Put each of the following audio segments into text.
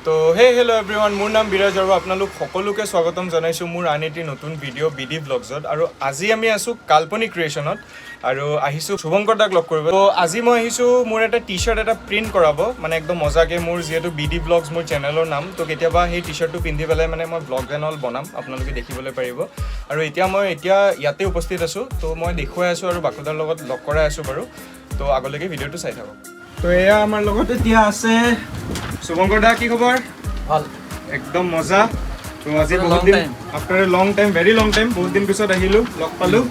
তো hello' everyone, মোৰ নাম বিৰাজ আৰু আপোনালোক সকলোকে স্বাগতম জনাইছোঁ মোৰ আন এটি নতুন ভিডিঅ' বিডি ব্লগছত। আৰু আজি আমি আছোঁ কাল্পনিক ক্ৰিয়েশ্যনত আৰু আহিছোঁ শুভঙ্কৰ দাক লগ কৰিব। তো আজি মই আহিছোঁ মোৰ এটা টি শ্বাৰ্ট এটা প্ৰিণ্ট কৰাব, মানে একদম মজাকৈ। মোৰ যিহেতু বিডি ব্লগছ মোৰ চেনেলৰ নাম, তো কেতিয়াবা সেই টি শ্বাৰ্টটো পিন্ধি পেলাই মানে মই ব্লগ চেনেল বনাম, আপোনালোকে দেখিবলৈ পাৰিব। আৰু মই ইয়াতে উপস্থিত আছোঁ, তো মই দেখুৱাই আছোঁ আৰু বাকুদাৰ লগত লগ কৰাই আছোঁ বাৰু। তো আগলৈকে ভিডিঅ'টো চাই থাকক। তো এয়া আমাৰ লগত এতিয়া আছে শুভঙ্কৰ দা। কি খবৰ? ভাল, একদম মজা। তো আজি বহুত দিন after a long time, very long time, বহুত দিন পিছত আহিলোঁ, লগ পালোঁ।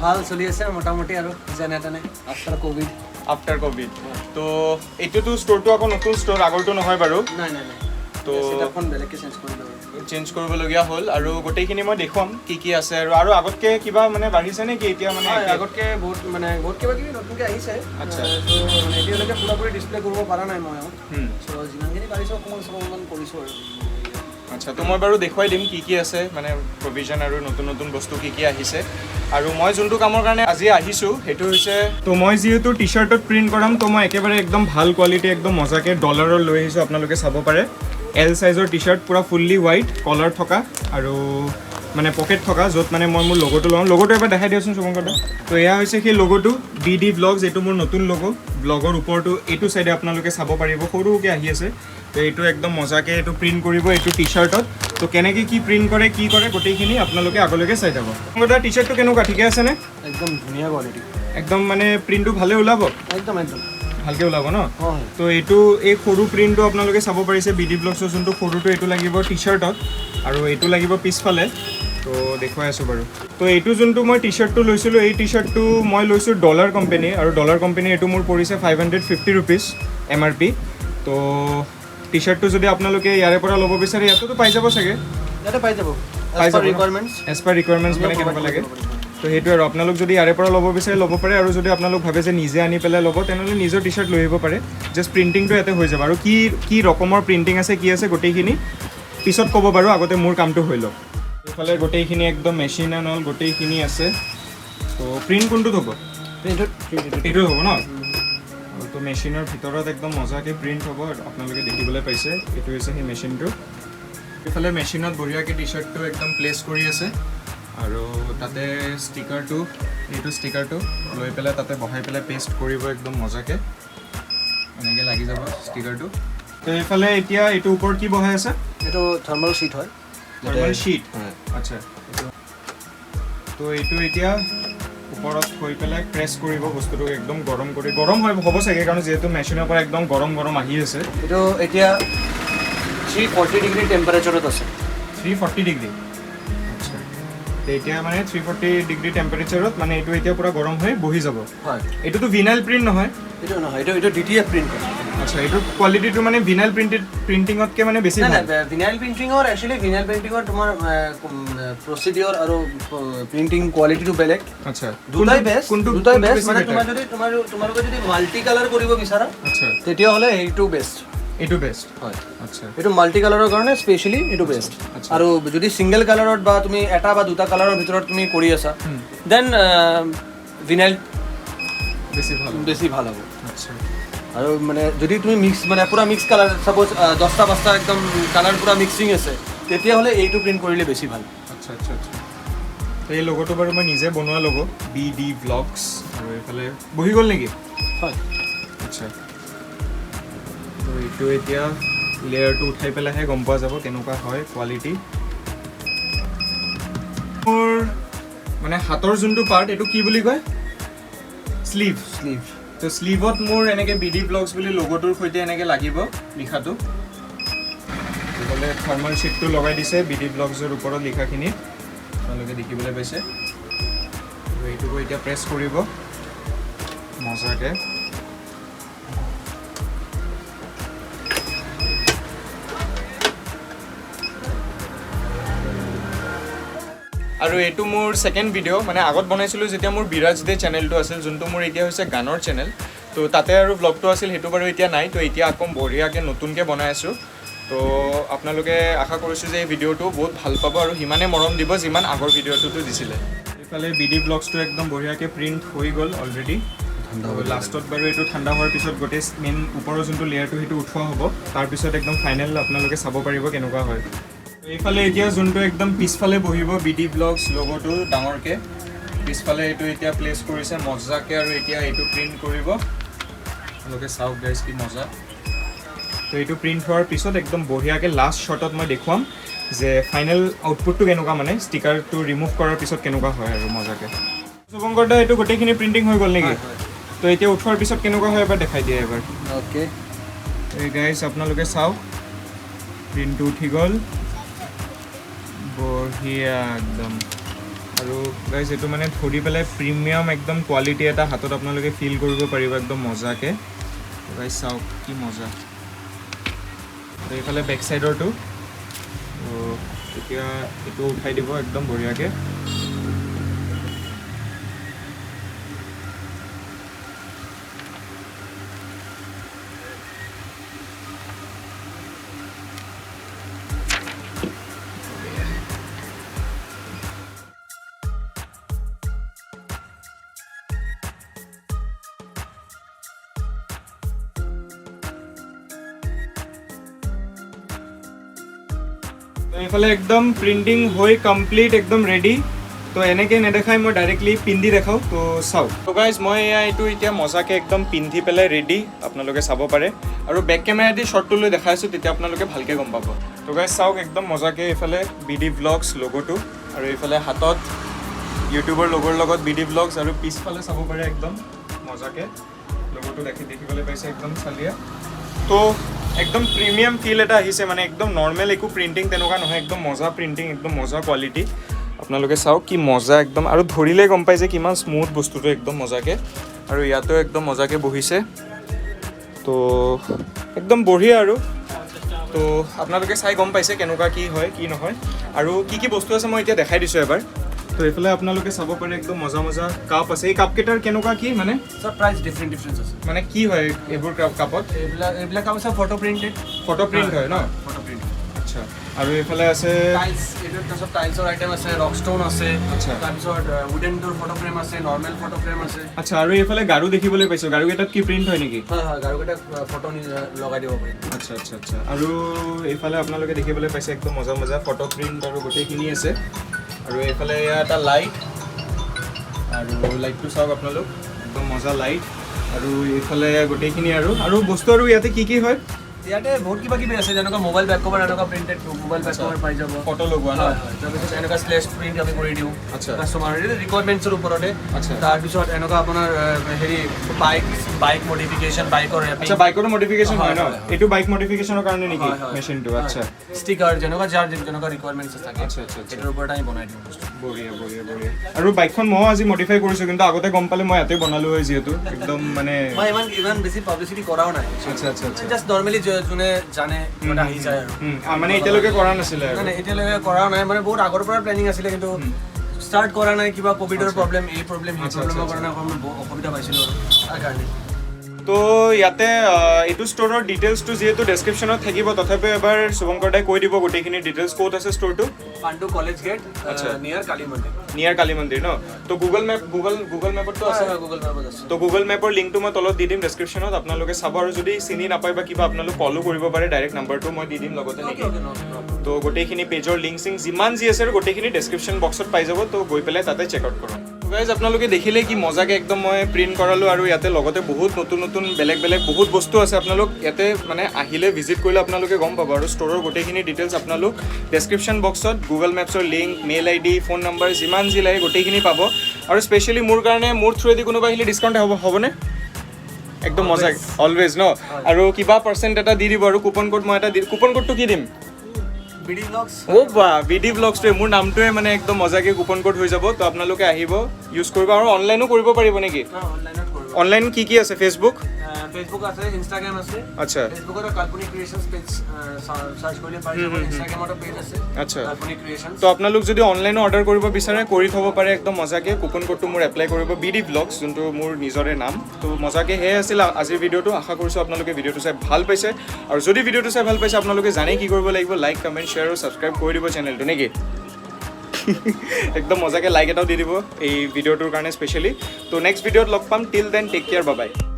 ভাল চলি আছে মোটামুটি আৰু যেনে তেনে আফটাৰ ক'ভিড। তো এইটোতো ষ্ট'ৰটো আকৌ নতুন ষ্ট'ৰ, আগৰটো নহয় বাৰু। নাই তো ছেটআপখন বেলেগকৈ চেঞ্জ কৰিবলগীয়া হ'ল আৰু গোটেইখিনি মই দেখুৱাম কি কি আছে। আৰু আগতকৈ কিবা মানে বাঢ়িছে নে কি এতিয়া? মানে আগতকৈ বহুত কিবা কিবি নতুনকৈ আহিছে। আচ্ছা, এতিয়ালৈকে পুৰাপুৰি ডিছপ্লে কৰিব পৰা নাই মই। চ' যিমানখিনি পাৰিছোঁ অকণমান কৰিছোঁ আৰু। আচ্ছা, তো মই বাৰু দেখুৱাই দিম কি কি আছে, মানে প্ৰভিজন আৰু নতুন নতুন বস্তু কি কি আহিছে। আৰু মই যোনটো কামৰ কাৰণে আজি আহিছোঁ সেইটো হৈছে, তো মই যিহেতু টি শ্বাৰ্টত প্ৰিণ্ট কৰাম, তো মই একেবাৰে একদম ভাল কোৱালিটি, একদম মজাকৈ ডলাৰৰ লৈ আহিছোঁ। আপোনালোকে চাব পাৰে এল চাইজৰ টি শ্বাৰ্ট, পূৰা ফুল্লি হোৱাইট, কলাৰ থকা আৰু মানে পকেট থকা, য'ত মানে মই মোৰ লগোটো লওঁ। লগোটো এবাৰ দেখাই দিয়কচোন শুভঙ্কৰ দা। তো এয়া হৈছে সেই লগোটো, বিডি ব্লগছ। এইটো মোৰ নতুন লগো। ব্লগৰ ওপৰতো এইটো চাইডে আপোনালোকে চাব পাৰিব, সৰুকৈ আহি আছে। তো এইটো একদম মজাকৈ এইটো প্ৰিণ্ট কৰিব এইটো টি শ্বাৰ্টত। তো কেনেকৈ কি প্ৰিণ্ট কৰে, কি কৰে, গোটেইখিনি আপোনালোকে আগলৈকে চাই যাব। শুভঙ্কৰ দা, টি শ্বাৰ্টটো কেনেকুৱা, ঠিকে আছেনে? একদম ধুনীয়া কোৱালিটি, একদম মানে প্ৰিণ্টটো ভালে ওলাব, একদম ভালকৈ ওলাব ন? তো এইটো এই সৰু প্ৰিণ্টটো আপোনালোকে চাব পাৰিছে বিডি ব্লগছৰ যোনটো সৰুটো, এইটো লাগিব টি শ্বাৰ্টত আৰু এইটো লাগিব পিছফালে। তো দেখুৱাই আছোঁ বাৰু। তো এইটো যোনটো মই টি শ্বাৰ্টটো লৈছিলোঁ, এই টি শ্বাৰ্টটো মই লৈছোঁ ডলাৰ কোম্পানী, আৰু ডলাৰ কোম্পানী এইটো মোৰ পৰিছে 550 ৰুপিজ MRP। তো টি শ্বাৰ্টটো যদি আপোনালোকে ইয়াৰে পৰা ল'ব বিচাৰে ইয়াতেতো পাই যাব চাগে, ইয়াতে পাই যাব এজ পাৰ ৰিকুৱাৰমেণ্টছ মানে কেনেকুৱা লাগে। তো সেইটো আৰু আপোনালোক যদি ইয়াৰে পৰা ল'ব বিচাৰে ল'ব পাৰে, আৰু যদি আপোনালোক ভাবে যে নিজে আনি পেলাই ল'ব তেনেহ'লে নিজৰ টি শ্বাৰ্ট লৈ আহিব পাৰে। জাষ্ট প্ৰিণ্টিংটো ইয়াতে হৈ যাব। আৰু কি ৰকমৰ প্ৰিণ্টিং আছে, কি আছে, গোটেইখিনি পিছত ক'ব বাৰু, আগতে মোৰ কামটো হৈ লওক। এইফালে গোটেইখিনি একদম মেচিন এণ্ড অল গোটেইখিনি আছে। তো প্ৰিণ্ট কোনটোত হ'ব? এইটোত হ'ব ন? তো মেচিনৰ ভিতৰত একদম মজাকৈ প্ৰিণ্ট হ'ব, আপোনালোকে দেখিবলৈ পাইছে। এইটো হৈছে সেই মেচিনটো। এইফালে মেচিনত বঢ়িয়াকৈ টি শ্বাৰ্টটো একদম প্লেচ কৰি আছে, আৰু তাতে ষ্টিকাৰটো, এইটো ষ্টিকাৰটো লৈ পেলাই তাতে বহাই পেলাই পেষ্ট কৰিব একদম মজাকৈ, এনেকৈ লাগি যাব ষ্টিকাৰটো। তো এইফালে এতিয়া এইটো ওপৰত কি বহাই আছে? এইটো থাৰ্মেল শ্বীট হয়। থাৰ্মেল শ্বীট, আচ্ছা। তো এইটো এতিয়া ওপৰত থৈ পেলাই প্ৰেছ কৰিব বস্তুটো, একদম গৰম কৰি, গৰম হ'ব চাগে কাৰণ যিহেতু মেচিনৰ পৰা একদম গৰম আহি আছে। এইটো এতিয়া 340 ডিগ্ৰী টেম্পাৰেচাৰত আছে। 340 ডিগ্ৰী, আচ্ছা। এতিয়া মানে 340 ডিগ্ৰী টেম্পাৰেচাৰত মানে এইটো এতিয়া পূৰা গৰম হৈ বহি যাব। হয়, এইটোতো ভিনাইল প্ৰিণ্ট নহয়? এইটো নহয়, এইটো DTF প্ৰিণ্ট হয়। আচ্ছা, এইটো কোৱালিটিটো মানে ভিনাইল প্ৰিণ্টিঙতকৈ মানে বেছি ভাল? ভিনাইল প্ৰিণ্টিঙৰ তোমাৰ প্ৰচিডিঅ'ৰ আৰু প্ৰিণ্টিং কোৱালিটিটো বেলেগ। আচ্ছা, দুটাই বেষ্ট মানে তোমালোকে যদি মাল্টি কালাৰ কৰিব বিচাৰা, আচ্ছা, তেতিয়াহ'লে এইটো বেষ্ট। এইটো বেষ্ট হয়, আচ্ছা। এইটো মাল্টি কালাৰৰ কাৰণে স্পেচিয়েলি এইটো বেষ্ট। আৰু যদি ছিংগল কালাৰত বা তুমি এটা বা দুটা কালাৰৰ ভিতৰত তুমি কৰি আছা, দেন ভিনাইল বেছি ভাল হ'ব। আচ্ছা। আৰু মানে যদি তুমি মানে পূৰা মিক্স কালাৰ, ছাপ'জ 10টা একদম কালাৰ পূৰা মিক্সিং আছে, তেতিয়াহ'লে এইটো প্ৰিণ্ট কৰিলে বেছি ভাল। আচ্ছা আচ্ছা আচ্ছা। তো এই লগোটো বাৰু মই নিজে বনোৱা লগো, বিডি ব্লগছ। আৰু এইফালে বহি গ'ল নেকি? হয়, আচ্ছা। তো এইটো এতিয়া লেয়াৰটো উঠাই পেলাইহে গম পোৱা যাব কেনেকুৱা হয় কোৱালিটি। মোৰ মানে হাতৰ যোনটো পাৰ্ট, এইটো কি বুলি কয়? শ্লিভ। তো শ্লিভত মোৰ এনেকৈ বিডি ব্লগছ বুলি লগোটোৰ সৈতে এনেকৈ লাগিব লিখাটো। এইফালে থাৰ্মেল শ্বীটটো লগাই দিছে বিডি ব্লগছৰ ওপৰত লিখাখিনি, আপোনালোকে দেখিবলৈ পাইছে। এইটোকো এতিয়া প্ৰেছ কৰিব মজাকৈ। আৰু এইটো মোৰ ছেকেণ্ড ভিডিঅ', মানে আগত বনাইছিলোঁ যেতিয়া মোৰ বিৰাজ দে চেনেলটো আছিল, যোনটো মোৰ এতিয়া হৈছে গানৰ চেনেল। তো তাতে আৰু ব্লগটো আছিল, সেইটো বাৰু এতিয়া নাই। তো এতিয়া আকৌ বঢ়িয়াকৈ নতুনকৈ বনাই আছোঁ। তো আপোনালোকে আশা কৰিছোঁ যে এই ভিডিঅ'টো বহুত ভাল পাব আৰু সিমানে মৰম দিব যিমান আগৰ ভিডিঅ'টোতো দিছিলে। এইফালে বিডি ব্লগছটো একদম বঢ়িয়াকৈ প্ৰিণ্ট হৈ গ'ল অলৰেডি, ঠাণ্ডা হ'ব লাষ্টত বাৰু এইটো ঠাণ্ডা হোৱাৰ পিছত গোটেই মেইন ওপৰৰ যোনটো লেয়াৰটো সেইটো উঠোৱা হ'ব তাৰপিছত একদম ফাইনেল আপোনালোকে চাব পাৰিব কেনেকুৱা হয় এইফালে এতিয়া যোনটো একদম পিছফালে বহিব বিডি ব্লগছ লগোটো ডাঙৰকৈ পিছফালে এইটো এতিয়া প্লেচ কৰিছে মজাকৈ আৰু এতিয়া এইটো প্ৰিণ্ট কৰিব আপোনালোকে চাওক গাইজ কি মজা তো এইটো প্ৰিণ্ট হোৱাৰ পিছত একদম বঢ়িয়াকৈ লাষ্ট শ্বটত মই দেখুৱাম যে ফাইনেল আউটপুটটো কেনেকুৱা মানে ষ্টিকাৰটো ৰিমুভ কৰাৰ পিছত কেনেকুৱা হয় আৰু মজাকৈ শুভঙ্কৰ দা এইটো গোটেইখিনি প্ৰিণ্টিং হৈ গ'ল নেকি তো এতিয়া উঠোৱাৰ পিছত কেনেকুৱা হয় এবাৰ দেখাই দিয়ে এবাৰ অ'কে এই গাইজ আপোনালোকে চাওক প্ৰিণ্টটো উঠি গ'ল বঢ়িয়া একদম আৰু গাইজ এইটো মানে ধৰি পেলাই প্ৰিমিয়াম একদম কোৱালিটি এটা হাতত আপোনালোকে ফিল কৰিব পাৰিব একদম মজাকৈ গাইজ চাওক কি মজা তো এইফালে বেক চাইডৰটো এতিয়া এইটো উঠাই দিব একদম বঢ়িয়াকৈ তো এইফালে একদম প্ৰিণ্টিং হৈ কমপ্লিট একদম ৰেডি তো এনেকৈ নেদেখাই মই ডাইৰেক্টলি পিন্ধি দেখাওঁ তো চাওক তো গাইজ মই এইটো এতিয়া মজাকৈ একদম পিন্ধি পেলাই ৰেডি আপোনালোকে চাব পাৰে আৰু বেক কেমেৰা দি শ্বটটো লৈ দেখাইছোঁ তেতিয়া আপোনালোকে ভালকৈ গম পাব তো গাইজ চাওক একদম মজাকৈ এইফালে বিডি ব্লগছ লগোটো আৰু এইফালে হাতত ইউটিউবৰ লগৰ লগত বিডি ব্লগছ আৰু পিছফালে চাব পাৰে একদম মজাকৈ লগোটো দেখিবলৈ পাইছে একদম চালিয়া তো একদম প্ৰিমিয়াম ফিল এটা আহিছে মানে একদম নৰ্মেল একো প্ৰিণ্টিং তেনেকুৱা নহয় একদম মজা প্ৰিণ্টিং একদম মজা কোৱালিটি আপোনালোকে চাওক কি মজা একদম আৰু ধৰিলে গম পাই যে কিমান স্মুথ বস্তুটো একদম মজাকৈ আৰু ইয়াতো একদম মজাকৈ বহিছে তো একদম বঢ়িয়া আৰু তো আপোনালোকে চাই গম পাইছে কেনেকুৱা কি হয় কি নহয় আৰু কি বস্তু আছে মই এতিয়া দেখাই দিছোঁ এবাৰ তো এইফালে আপোনালোকে চাব পাৰে একদম মজা মজা কাপ আছে এই কাপকেইটাৰ কেনেকুৱা কি মানে সব প্ৰাইচ ডিফাৰেণ্ট আছে মানে কি হয় এইবোৰ কাপত এইবিলাক কাপ আছে ফটো প্ৰিণ্টেড ফটো প্ৰিণ্ট হয় ন ফটো প্ৰিণ্ট আচ্ছা আৰু এইফালে আছে টাইলছ এইটোত তাৰপিছত টাইলছৰ আইটেম আছে ৰক ষ্ট'ন আছে আচ্ছা। তাৰপিছত উডেন ডোৰ ফটো ফ্ৰেম আছে নৰ্মেল ফটো ফ্ৰেম আছে আচ্ছা আৰু এইফালে গাৰু দেখিবলৈ পাইছোঁ গাৰুকেইটাত কি প্ৰিণ্ট হয় নেকি হয় হয় গাৰুকেইটা ফটো লগাই দিব পাৰিম আচ্ছা আচ্ছা আচ্ছা আৰু এইফালে আপোনালোকে দেখিবলৈ পাইছে একদম মজা মজা ফটো প্ৰিণ্ট আৰু গোটেইখিনি আছে আৰু এইফালে এটা লাইট আৰু লাইটটো চাওক আপোনালোক একদম মজা লাইট আৰু এইফালে গোটেইখিনি আৰু বস্তু আৰু ইয়াতে কি হয় ইয়াতে বহুত কিবা কিবি আছে যেনেকুৱা মোবাইল বেক কভাৰ এনেকুৱা প্ৰিণ্টেড মোবাইল বেক কভাৰ পাই যাব ফটো লগোৱা ন তাৰপিছত এনেকুৱা স্লেছ প্ৰিণ্ট আমি কৰি দিওঁ আচ্ছা কাষ্টমাৰ ৰিকুৱাৰমেণ্টছৰ ওপৰতে আচ্ছা তাৰপিছত এনেকুৱা আপোনাৰ হেৰি বাইক মডিফিকেশ্যন বাইকৰ ৰেপিং আচ্ছা বাইকৰো মডিফিকেশ্যন হয় ন হয়, হয়। এইটো বাইক মডিফিকেশ্যনৰ কাৰণে নেকি হয়, হয়। মেচিনটো আচ্ছা ষ্টিকাৰ যেনেকুৱা যাৰ যেনেকুৱা ৰিকুৱাৰমেণ্টছ থাকে আচ্ছা আচ্ছা আচ্ছা সেইটোৰ ওপৰত আমি বনাই দিওঁ বস্তু বঢ়িয়া বঢ়িয়া বঢ়িয়া আৰু বাইকখন ময়ো আজি মডিফাই কৰিছোঁ কিন্তু আগতে গম পালে মই ইয়াতে বনালোঁ হয় যিহেতু একদম মানে মই ইমান বেছি পাব্লিচিটি কৰাও নাই আচ্ছা আচ্ছা আচ্ছা জাষ্ট নৰ্মেলি যোনে জানে মানে আহি যায় আৰু মানে এতিয়ালৈকে কৰা নাছিলে আৰু নাই এতিয়ালৈকে কৰাও নাই মানে বহুত আগৰ পৰা প্লেনিং আছিলে কিন্তু ষ্টাৰ্ট কৰা নাই কিবা ক'ভিডৰ প্ৰব্লেম এই প্ৰব্লেম সেই প্ৰব্লেমৰ কাৰণে অকণমান অসুবিধা পাইছিলোঁ আৰু তাৰ কাৰণে তো ইয়াতে এইটো ষ্ট'ৰৰ ডিটেইলছটো যিহেতু ডেছক্ৰিপশ্যনত থাকিব তথাপিও এবাৰ শুভঙ্কৰ দাই কৈ দিব গোটেইখিনি ডিটেইলছ ক'ত আছে ষ্ট'ৰটো পাণ্ডু কলেজ গেট নিয়াৰ কালী মন্দিৰ নিয়াৰ কালী মন্দিৰ ন তো গুগল মেপতো আছে গুগল মেপত আছে তো গুগল মেপৰ লিংকটো মই তলত দি দিম ডেছক্ৰিপশ্যনত আপোনালোকে চাব আৰু যদি চিনি নাপায় বা কিবা আপোনালোক কলো কৰিব পাৰে ডাইৰেক্ট নাম্বাৰটো মই দি দিম লগতে নেকি তো গোটেইখিনি পেজৰ লিংক চিংক যিমান যি আছে আৰু গোটেইখিনি ডেছক্ৰিপশ্যন বক্সত পাই যাব তো গৈ পেলাই তাতে চেক আউট কৰক গাইজ আপোনালোকে দেখিলে কি মজাকৈ একদম মই প্ৰিণ্ট কৰালোঁ আৰু ইয়াতে লগতে বহুত নতুন বেলেগ বহুত বস্তু আছে আপোনালোক ইয়াতে মানে আহিলে ভিজিট কৰিলে আপোনালোকে গম পাব আৰু ষ্ট'ৰৰ গোটেইখিনি ডিটেইলছ আপোনালোক ডেছক্ৰিপশ্যন বক্সত গুগল মেপছৰ link mail ID phone number যিমান যি লাগে গোটেইখিনি পাব আৰু স্পেচিয়েলি মোৰ কাৰণে মোৰ থ্ৰুৱেদি কোনোবা আহিলে ডিছকাউণ্ট হ'বনে একদম মজা অলৱেজ ন আৰু কিবা পাৰ্চেণ্ট এটা দি দিব আৰু কুপন কোড মই এটা কুপন কোডটো কি দিম বিডি ব্লগছ বিডি ব্লগছটোৱে মোৰ নামটোৱে মানে একদম মজাকৈ কুপন কোড হৈ যাব তো আপোনালোকে আহিব ইউজ কৰিব আৰু অনলাইনো কৰিব পাৰিব নেকি অনলাইনত কৰিব অনলাইন কি আছে ফেচবুক ফেচবুক আছে ইনষ্টাগ্ৰাম আছে আচ্ছা ফেচবুকত কাল্পনিক ক্ৰিয়েশ্যনছ পেজ সাৰ্চ কৰিলে পাই যাব ইনষ্টাগ্ৰামতো পেজ আছে আচ্ছা কাল্পনিক ক্ৰিয়েশ্যনছ তো আপোনালোক যদি অনলাইনো অৰ্ডাৰ কৰিব বিচাৰে কৰি থ'ব পাৰে একদম মজাকৈ কুপন কোডটো মোৰ এপ্লাই কৰিব বিডি ব্লগছ যোনটো মোৰ নিজৰে নাম তো মজাকৈ সেয়ে আছিল আজিৰ ভিডিঅ'টো আশা কৰিছোঁ আপোনালোকে ভিডিঅ'টো চাই ভাল পাইছে আৰু যদি ভিডিঅ'টো চাই ভাল পাইছে আপোনালোকে জানে কি কৰিব লাগিব লাইক কমেণ্ট শ্বেয়াৰ আৰু ছাবস্ক্ৰাইব কৰি দিব চেনেলটো নেকি একদম মজাকৈ লাইক এটাও দি দিব এই ভিডিঅ'টোৰ কাৰণে স্পেচিয়েলি। তো নেক্সট ভিডিঅ'ত লগ পাম, till then take care, bye বাই।